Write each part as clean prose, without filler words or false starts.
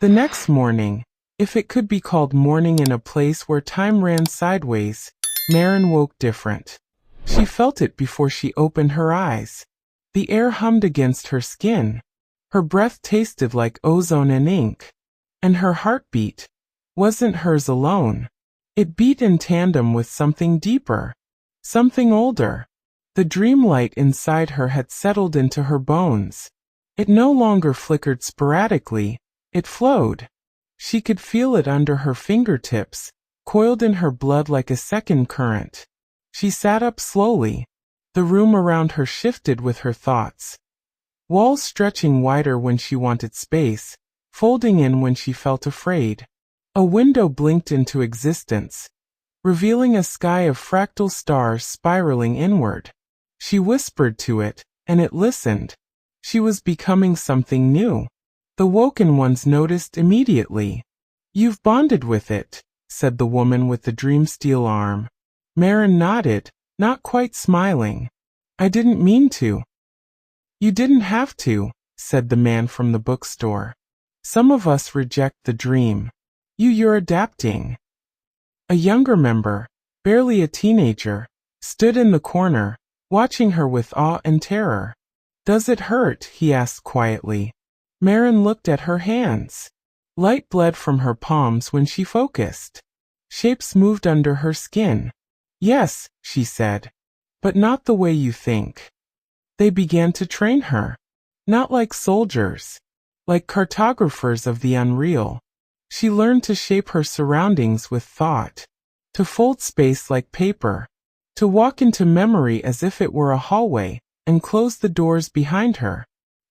The next morning, if it could be called morning in a place where time ran sideways, Maren woke different. She felt it before she opened her eyes. The air hummed against her skin. Her breath tasted like ozone and ink. And her heartbeat wasn't hers alone. It beat in tandem with something deeper, something older. The dream light inside her had settled into her bones. It no longer flickered sporadically, it flowed. She could feel it under her fingertips, coiled in her blood like a second current. She sat up slowly. The room around her shifted with her thoughts. Walls stretching wider when she wanted space, folding in when she felt afraid. A window blinked into existence, revealing a sky of fractal stars spiraling inward. She whispered to it, and it listened. She was becoming something new. The woken ones noticed immediately. "You've bonded with it," said the woman with the dream steel arm. Maren nodded, not quite smiling. "I didn't mean to." "You didn't have to," said the man from the bookstore. "Some of us reject the dream. You're adapting." A younger member, barely a teenager, stood in the corner, watching her with awe and terror. "Does it hurt?" he asked quietly. Maren looked at her hands. Light bled from her palms when she focused. Shapes moved under her skin. "Yes," she said, "but not the way you think." They began to train her. Not like soldiers. Like cartographers of the unreal. She learned to shape her surroundings with thought. To fold space like paper. To walk into memory as if it were a hallway, and close the doors behind her.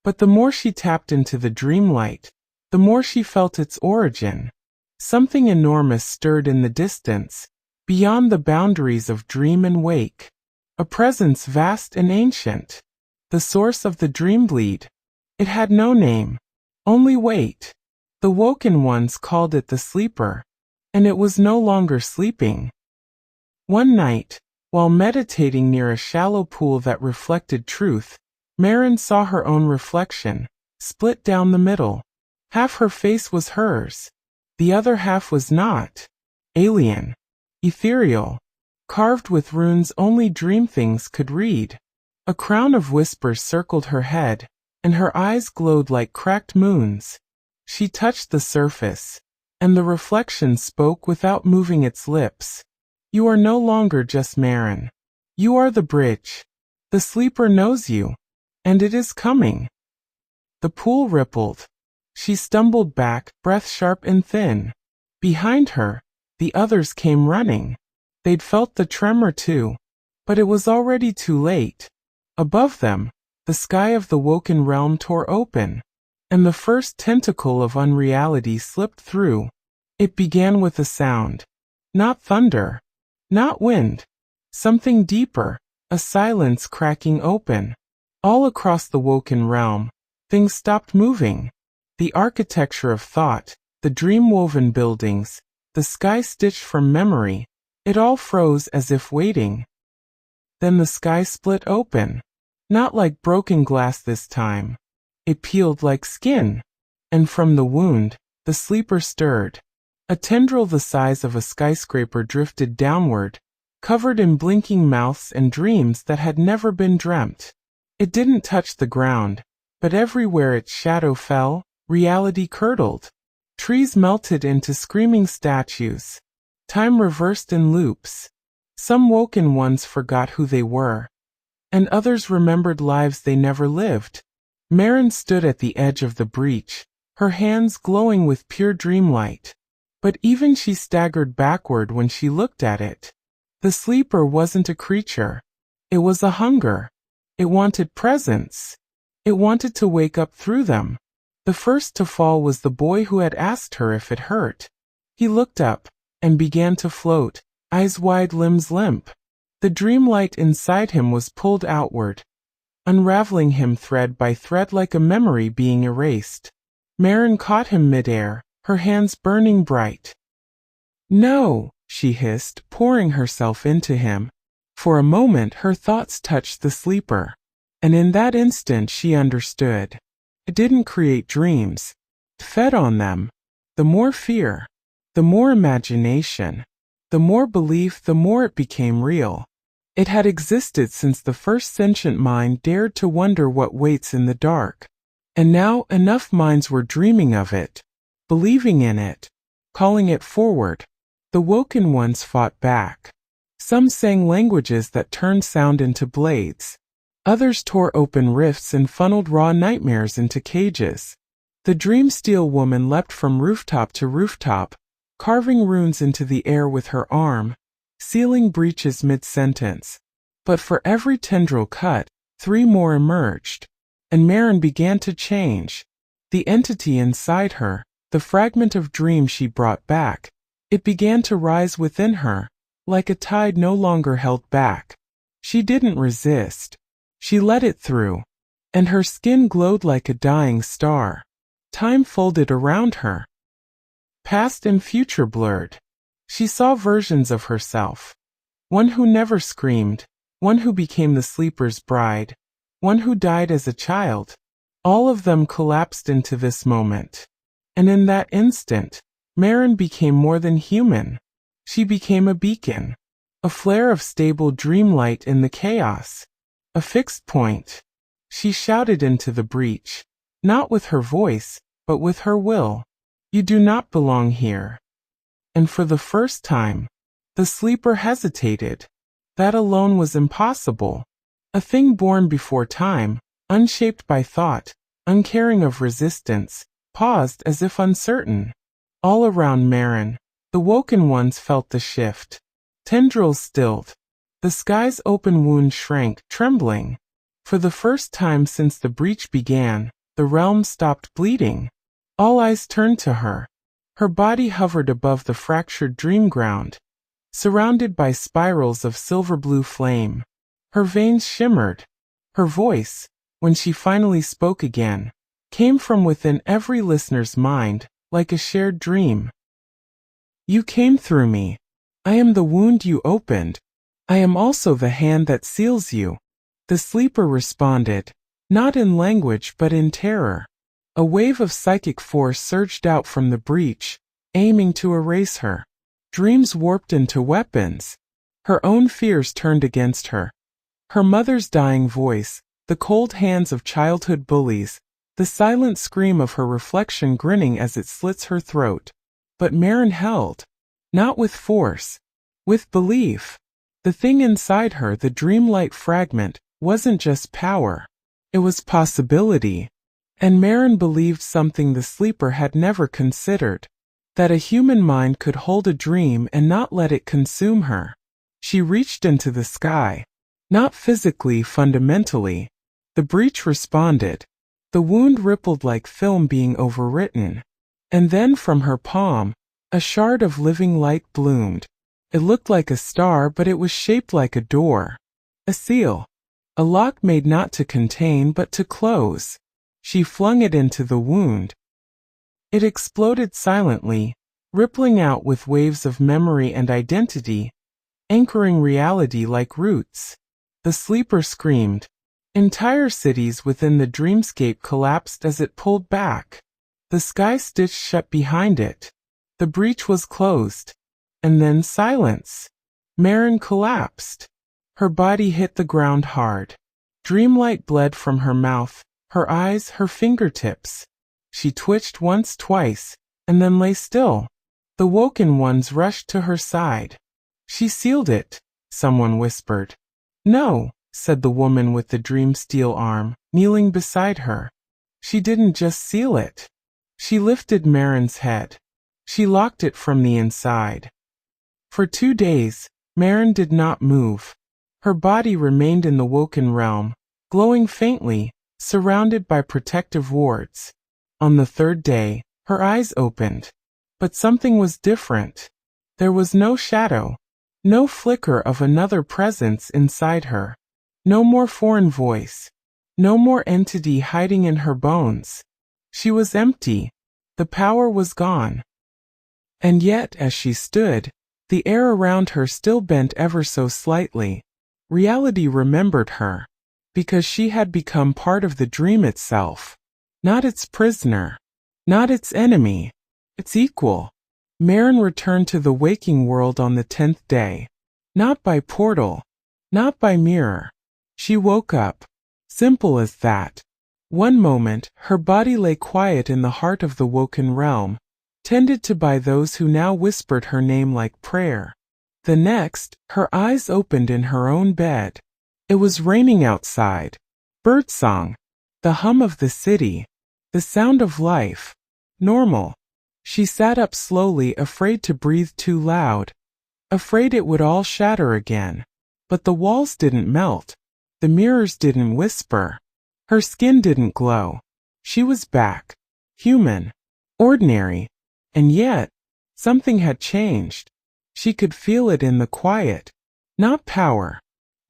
But the more she tapped into the dreamlight, the more she felt its origin. Something enormous stirred in the distance, beyond the boundaries of dream and wake. A presence vast and ancient. The source of the dream bleed. It had no name. Only weight. The woken ones called it the sleeper. And it was no longer sleeping. One night, while meditating near a shallow pool that reflected truth, Maren saw her own reflection, split down the middle. Half her face was hers. The other half was not. Alien. Ethereal. Carved with runes only dream things could read. A crown of whispers circled her head, and her eyes glowed like cracked moons. She touched the surface, and the reflection spoke without moving its lips. "You are no longer just Maren. You are the bridge. The sleeper knows you. And it is coming." The pool rippled. She stumbled back, breath sharp and thin. Behind her, the others came running. They'd felt the tremor too. But it was already too late. Above them, the sky of the woken realm tore open. And the first tentacle of unreality slipped through. It began with a sound. Not thunder. Not wind. Something deeper. A silence cracking open. All across the woken realm, things stopped moving. The architecture of thought, the dream-woven buildings, the sky stitched from memory, it all froze as if waiting. Then the sky split open. Not like broken glass this time. It peeled like skin. And from the wound, the sleeper stirred. A tendril the size of a skyscraper drifted downward, covered in blinking mouths and dreams that had never been dreamt. It didn't touch the ground, but everywhere its shadow fell, reality curdled. Trees melted into screaming statues. Time reversed in loops. Some woken ones forgot who they were. And others remembered lives they never lived. Maren stood at the edge of the breach, her hands glowing with pure dreamlight. But even she staggered backward when she looked at it. The sleeper wasn't a creature. It was a hunger. It wanted presence. It wanted to wake up through them. The first to fall was the boy who had asked her if it hurt. He looked up, and began to float, eyes wide, limbs limp. The dreamlight inside him was pulled outward, unraveling him thread by thread like a memory being erased. Maren caught him midair, her hands burning bright. "No," she hissed, pouring herself into him. For a moment her thoughts touched the sleeper, and in that instant she understood. It didn't create dreams. It fed on them. the more fear, the more imagination, the more belief, the more it became real. It had existed since the first sentient mind dared to wonder what waits in the dark. And now enough minds were dreaming of it, believing in it, calling it forward. The woken ones fought back. Some sang languages that turned sound into blades. Others tore open rifts and funneled raw nightmares into cages. The Dream Steel woman leapt from rooftop to rooftop, carving runes into the air with her arm, sealing breaches mid-sentence. But for every tendril cut, 3 more emerged. And Maren began to change. The entity inside her, the fragment of dream she brought back, it began to rise within her, like a tide no longer held back. She didn't resist. She let it through. And her skin glowed like a dying star. Time folded around her. Past and future blurred. She saw versions of herself. One who never screamed, one who became the sleeper's bride, one who died as a child. All of them collapsed into this moment. And in that instant, Maren became more than human. She became a beacon, a flare of stable dreamlight in the chaos, a fixed point. She shouted into the breach, not with her voice, but with her will. You do not belong here. And for the first time, the sleeper hesitated. That alone was impossible. A thing born before time, unshaped by thought, uncaring of resistance, paused as if uncertain. All around Maren, the woken ones felt the shift. Tendrils stilled. The sky's open wound shrank, trembling. For the first time since the breach began, the realm stopped bleeding. All eyes turned to her. Her body hovered above the fractured dream ground, surrounded by spirals of silver-blue flame. Her veins shimmered. Her voice, when she finally spoke again, came from within every listener's mind, like a shared dream. You came through me. I am the wound you opened. I am also the hand that seals you. The sleeper responded, not in language but in terror. A wave of psychic force surged out from the breach, aiming to erase her. Dreams warped into weapons. Her own fears turned against her. Her mother's dying voice, the cold hands of childhood bullies, the silent scream of her reflection grinning as it slits her throat. But Maren held. Not with force. With belief. The thing inside her, the dreamlight fragment, wasn't just power. It was possibility. And Maren believed something the sleeper had never considered. That a human mind could hold a dream and not let it consume her. She reached into the sky. Not physically, fundamentally. The breach responded. The wound rippled like film being overwritten. And then from her palm, a shard of living light bloomed. It looked like a star, but it was shaped like a door. A seal. A lock made not to contain but to close. She flung it into the wound. It exploded silently, rippling out with waves of memory and identity, anchoring reality like roots. The sleeper screamed. Entire cities within the dreamscape collapsed as it pulled back. The sky stitched shut behind it. The breach was closed. And then silence. Maren collapsed. Her body hit the ground hard. Dreamlight bled from her mouth, her eyes, her fingertips. She twitched once, twice, and then lay still. The woken ones rushed to her side. She sealed it, someone whispered. No, said the woman with the dream steel arm, kneeling beside her. She didn't just seal it. She lifted Maren's head. She locked it from the inside. For 2 days, Maren did not move. Her body remained in the woken realm, glowing faintly, surrounded by protective wards. On the 3rd day, her eyes opened. But something was different. There was no shadow, no flicker of another presence inside her. No more foreign voice. No more entity hiding in her bones. She was empty. The power was gone. And yet, as she stood, the air around her still bent ever so slightly. Reality remembered her. Because she had become part of the dream itself. Not its prisoner. Not its enemy. It's equal. Marin returned to the waking world on the 10th day. Not by portal. Not by mirror. She woke up. Simple as that. One moment, her body lay quiet in the heart of the woken realm, tended to by those who now whispered her name like prayer. The next, her eyes opened in her own bed. It was raining outside. Birdsong. The hum of the city. The sound of life. Normal. She sat up slowly, afraid to breathe too loud. Afraid it would all shatter again. But the walls didn't melt. The mirrors didn't whisper. Her skin didn't glow. She was back. Human. Ordinary. And yet, something had changed. She could feel it in the quiet. Not power.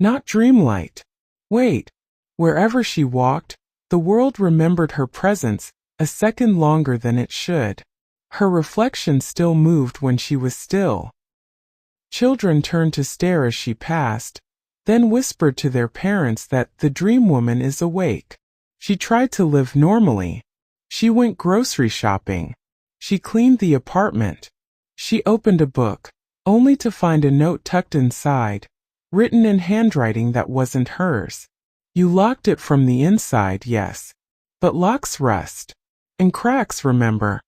Not dreamlight. Wait. Wherever she walked, the world remembered her presence a second longer than it should. Her reflection still moved when she was still. Children turned to stare as she passed, then whispered to their parents that the dream woman is awake. She tried to live normally. She went grocery shopping. She cleaned the apartment. She opened a book, only to find a note tucked inside, written in handwriting that wasn't hers. You locked it from the inside, yes. But locks rust. And cracks, remember.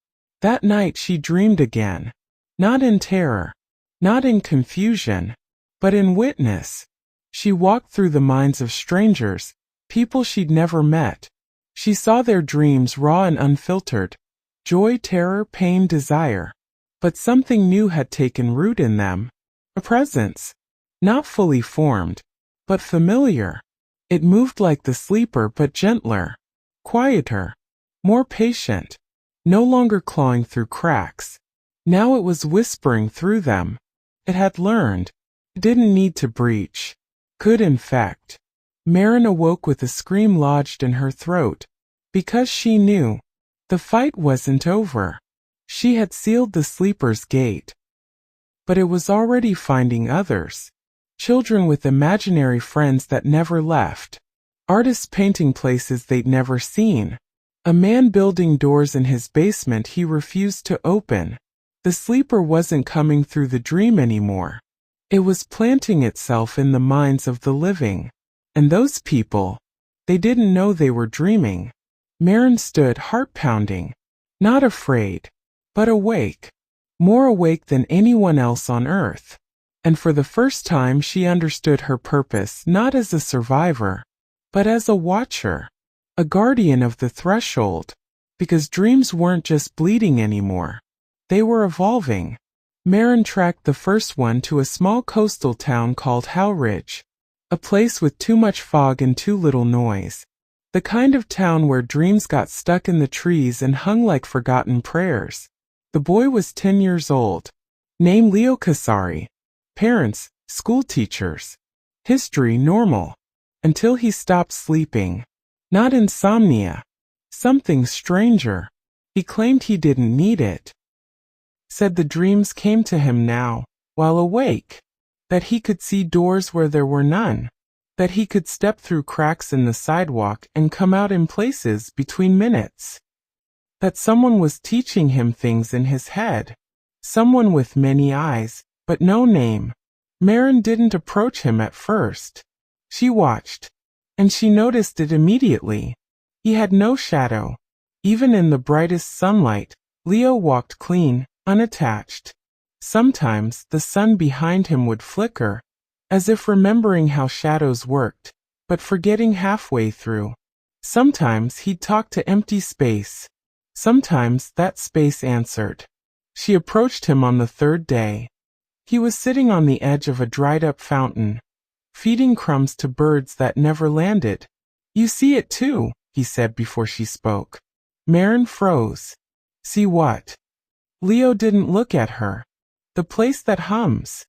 That night she dreamed again. Not in terror. Not in confusion. But in witness. She walked through the minds of strangers, people she'd never met. She saw their dreams raw and unfiltered. Joy, terror, pain, desire. But something new had taken root in them. A presence. Not fully formed, but familiar. It moved like the sleeper, but gentler. Quieter. More patient. No longer clawing through cracks. Now it was whispering through them. It had learned. It didn't need to breach. Could infect. Marin awoke with a scream lodged in her throat. Because she knew. The fight wasn't over. She had sealed the sleeper's gate. But it was already finding others. Children with imaginary friends that never left. Artists painting places they'd never seen. A man building doors in his basement he refused to open. The sleeper wasn't coming through the dream anymore. It was planting itself in the minds of the living. And those people, they didn't know they were dreaming. Marin stood heart pounding. Not afraid, but awake. More awake than anyone else on earth. And for the first time she understood her purpose not as a survivor, but as a watcher. A guardian of the threshold. Because dreams weren't just bleeding anymore. They were evolving. Marin tracked the first one to a small coastal town called Howridge. A place with too much fog and too little noise. The kind of town where dreams got stuck in the trees and hung like forgotten prayers. The boy was 10 years old. Name Leo Kasari. Parents, school teachers. History normal. Until he stopped sleeping. Not insomnia. Something stranger. He claimed he didn't need it. Said the dreams came to him now, while awake. That he could see doors where there were none. That he could step through cracks in the sidewalk and come out in places between minutes. That someone was teaching him things in his head. Someone with many eyes, but no name. Marin didn't approach him at first. She watched. And she noticed it immediately. He had no shadow. Even in the brightest sunlight, Leo walked clean, unattached. Sometimes the sun behind him would flicker, as if remembering how shadows worked, but forgetting halfway through. Sometimes he'd talk to empty space. Sometimes that space answered. She approached him on the third day. He was sitting on the edge of a dried-up fountain, feeding crumbs to birds that never landed. You see it too, he said before she spoke. Marin froze. See what? Leo didn't look at her. The place that hums.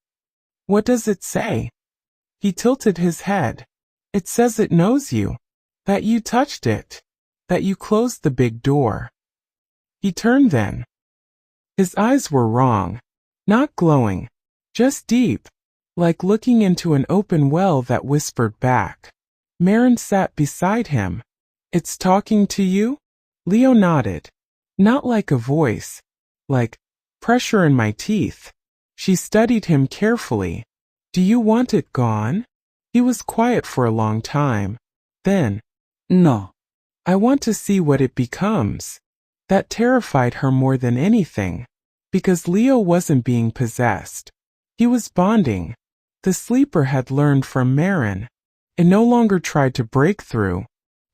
What does it say? He tilted his head. It says it knows you. That you touched it. That you closed the big door. He turned then. His eyes were wrong. Not glowing. Just deep. Like looking into an open well that whispered back. Marin sat beside him. It's talking to you? Leo nodded. Not like a voice. like pressure in my teeth. She studied him carefully. Do you want it gone? He was quiet for a long time. Then, no. I want to see what it becomes. That terrified her more than anything, because Leo wasn't being possessed. He was bonding. The sleeper had learned from Maren. It no longer tried to break through.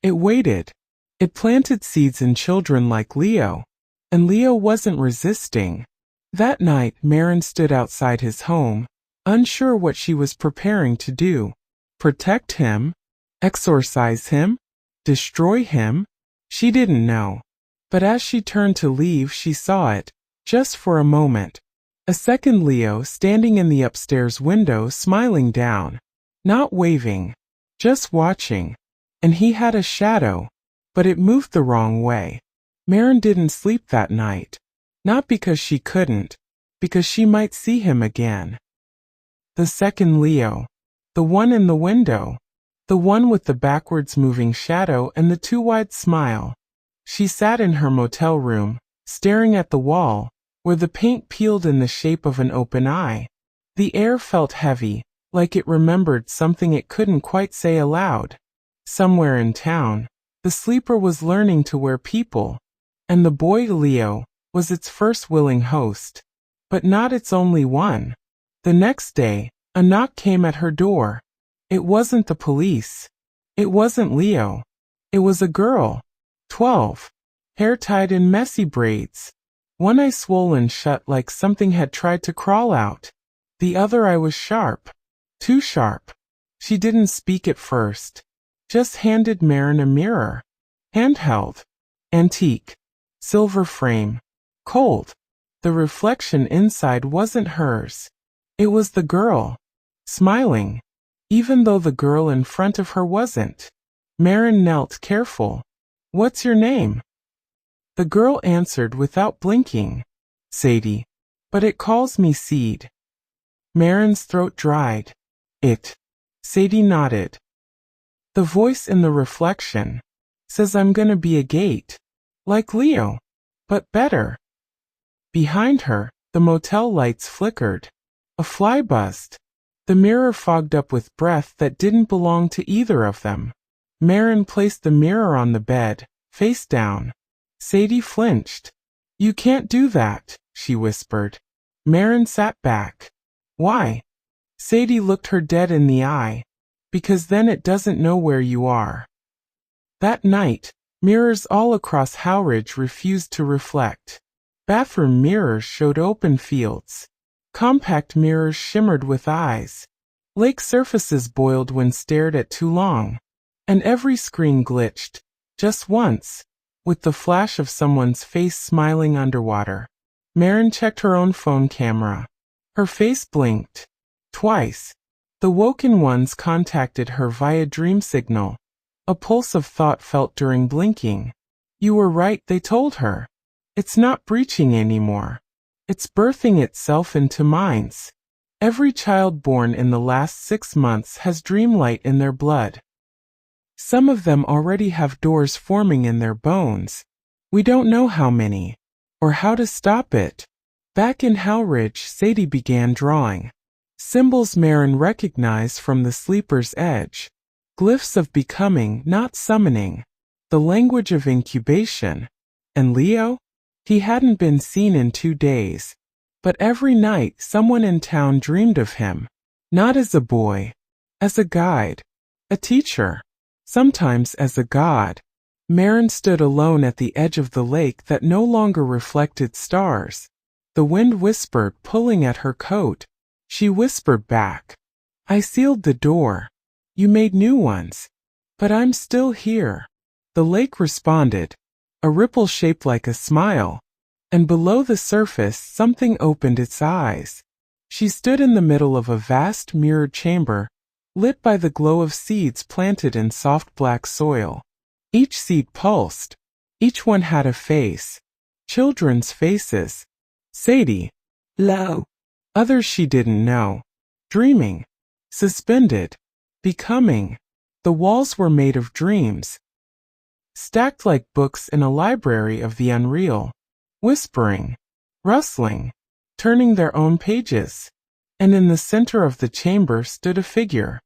It waited. It planted seeds in children like Leo, and Leo wasn't resisting. That night, Maren stood outside his home, unsure what she was preparing to do. Protect him? Exorcise him? Destroy him? She didn't know. But as she turned to leave, she saw it, just for a moment. A second Leo standing in the upstairs window, smiling down. Not waving, just watching. And he had a shadow, but it moved the wrong way. Maren didn't sleep that night. Not because she couldn't, because she might see him again. The second Leo. The one in the window. The one with the backwards moving shadow and the too wide smile. She sat in her motel room, staring at the wall, where the paint peeled in the shape of an open eye. The air felt heavy, like it remembered something it couldn't quite say aloud. Somewhere in town, the sleeper was learning to wear people, and the boy Leo was its first willing host, but not its only one. The next day, a knock came at her door. It wasn't the police. It wasn't Leo. It was a girl, 12, hair tied in messy braids. One eye swollen shut like something had tried to crawl out. The other eye was sharp. Too sharp. She didn't speak at first. Just handed Maren a mirror. Handheld. Antique. Silver frame. Cold. The reflection inside wasn't hers. It was the girl. Smiling. Even though the girl in front of her wasn't. Maren knelt, careful. What's your name? The girl answered without blinking. Sadie. But it calls me Seed. Maren's throat dried. It. Sadie nodded. The voice in the reflection says I'm gonna be a gate. Like Leo. But better. Behind her, the motel lights flickered. A fly buzzed. The mirror fogged up with breath that didn't belong to either of them. Maren placed the mirror on the bed, face down. Sadie flinched. You can't do that, she whispered. Maren sat back. Why? Sadie looked her dead in the eye. Because then it doesn't know where you are. That night, mirrors all across Howridge refused to reflect. Bathroom mirrors showed open fields. Compact mirrors shimmered with eyes. Lake surfaces boiled when stared at too long. And every screen glitched, just once, with the flash of someone's face smiling underwater. Maren checked her own phone camera. Her face blinked. Twice. The woken ones contacted her via dream signal. A pulse of thought felt during blinking. You were right, they told her. It's not breaching anymore. It's birthing itself into minds. Every child born in the last 6 months has dreamlight in their blood. Some of them already have doors forming in their bones. We don't know how many, or how to stop it. Back in Howridge, Sadie began drawing. Symbols Maren recognized from the sleeper's edge. Glyphs of becoming, not summoning. The language of incubation. And Leo? He hadn't been seen in 2 days. But every night someone in town dreamed of him. Not as a boy. As a guide. A teacher. Sometimes as a god. Maren stood alone at the edge of the lake that no longer reflected stars. The wind whispered, pulling at her coat. She whispered back. I sealed the door. You made new ones. But I'm still here. The lake responded. A ripple shaped like a smile. And below the surface something opened its eyes. She stood in the middle of a vast mirrored chamber, lit by the glow of seeds planted in soft black soil. Each seed pulsed. Each one had a face. Children's faces. Sadie. Lo. Others she didn't know. Dreaming. Suspended. Becoming. The walls were made of dreams. Stacked like books in a library of the unreal. Whispering. rustling, turning their own pages. And in the center of the chamber stood a figure.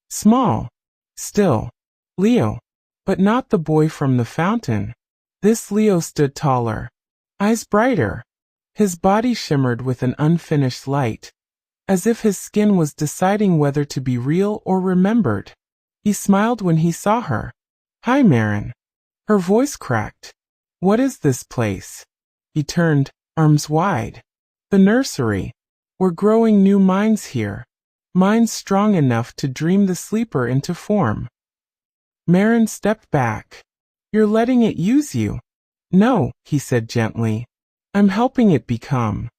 Small, still, Leo. But not the boy from the fountain. This Leo stood taller, eyes brighter. His body shimmered with an unfinished light, as if his skin was deciding whether to be real or remembered. He smiled when he saw her. "Hi, Maren." Her voice cracked. "What is this place?" He turned, arms wide. "The nursery. We're growing new minds here. Minds strong enough to dream the sleeper into form." Maren stepped back. "You're letting it use you." "No," he said gently. "I'm helping it become."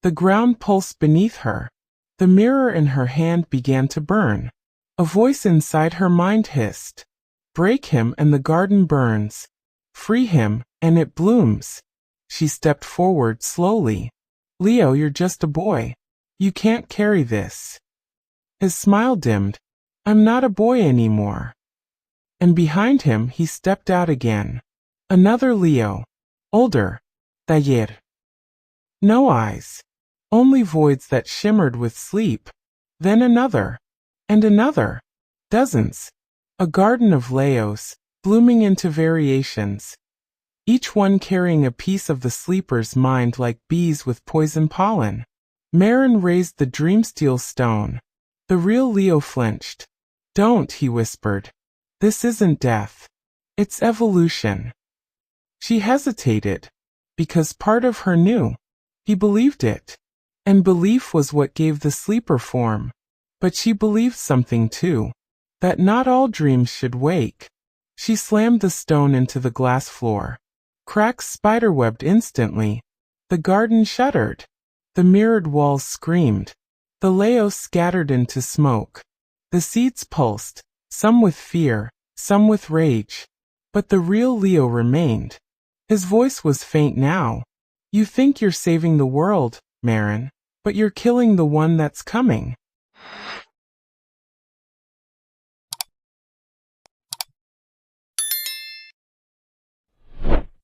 The ground pulsed beneath her. The mirror in her hand began to burn. A voice inside her mind hissed. "Break him and the garden burns. Free him and it blooms." She stepped forward slowly. "Leo, you're just a boy. You can't carry this." His smile dimmed. "I'm not a boy anymore." And behind him he stepped out again. Another Leo. Older. Taller. No eyes. Only voids that shimmered with sleep. Then another. And another. Dozens. A garden of Leos, blooming into variations. Each one carrying a piece of the sleeper's mind like bees with poison pollen. Maren raised the dreamsteel stone. The real Leo flinched. "Don't," he whispered. "This isn't death. It's evolution." She hesitated, because part of her knew. He believed it. And belief was what gave the sleeper form. But she believed something too. That not all dreams should wake. She slammed the stone into the glass floor. Cracks spiderwebbed instantly. The garden shuddered. The mirrored walls screamed. The Leos scattered into smoke. The seeds pulsed, some with fear, some with rage. But the real Leo remained. His voice was faint now. "You think you're saving the world, Maren, but you're killing the one that's coming."